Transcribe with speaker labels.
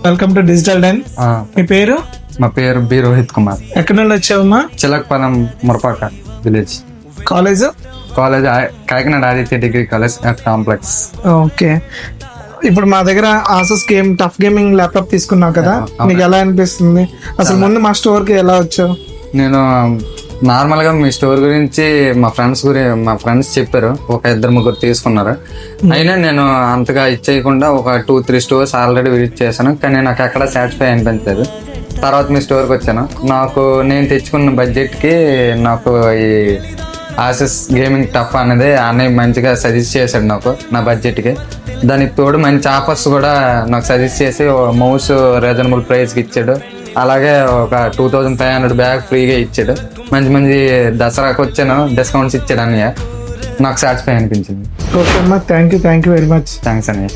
Speaker 1: Welcome to Digital Den. మీ పేరు?
Speaker 2: మా పేరు బి రోహిత్ కుమార్.
Speaker 1: ఎక్కడి నుండి వచ్చావమ్మా?
Speaker 2: Chilakapalem Murapaka village.
Speaker 1: College
Speaker 2: Kakinada Aditya degree college complex.
Speaker 1: Okay. ఇప్పుడు మా దగ్గర ఆసస్ టఫ్ గేమింగ్ ల్యాప్టాప్ తీసుకున్నావు కదా, మీకు ఎలా అనిపిస్తుంది? అసలు ముందు మా స్టోర్ కి ఎలా వచ్చావు?
Speaker 2: నేను నార్మల్ గా మీ స్టోర్ గురించి మా ఫ్రెండ్స్ చెప్పారు, ఒక 2-3 తీసుకున్నారు. అయినా నేను అంతగా ఇచ్చేయకుండా ఒక 2-3 స్టోర్స్ ఆల్రెడీ విజిట్ చేశాను, కానీ నాకు ఎక్కడ సాటిస్ఫై అనిపించలేదు. తర్వాత మీ స్టోర్కి వచ్చాను. నేను తెచ్చుకున్న బడ్జెట్కి నాకు ఈ ఆసస్ గేమింగ్ టఫ్ అనేది అన్నయ్య మంచిగా సజెస్ట్ చేశాడు నాకు నా బడ్జెట్కి. దానికి తోడు మంచి ఆఫర్స్ కూడా నాకు సజెస్ట్ చేసి మౌస్ రీజనబుల్ ప్రైస్కి ఇచ్చాడు. అలాగే ఒక 2500 బ్యాగ్ ఫ్రీగా ఇచ్చాడు. మంచి దసరాకి వచ్చాను, డిస్కౌంట్స్ ఇచ్చాడు అన్నయ్య. నాకు సాటిస్ఫై అనిపించింది.
Speaker 1: ఓకే అమ్మా, thank you very much.
Speaker 2: Thanks అన్నయ్య.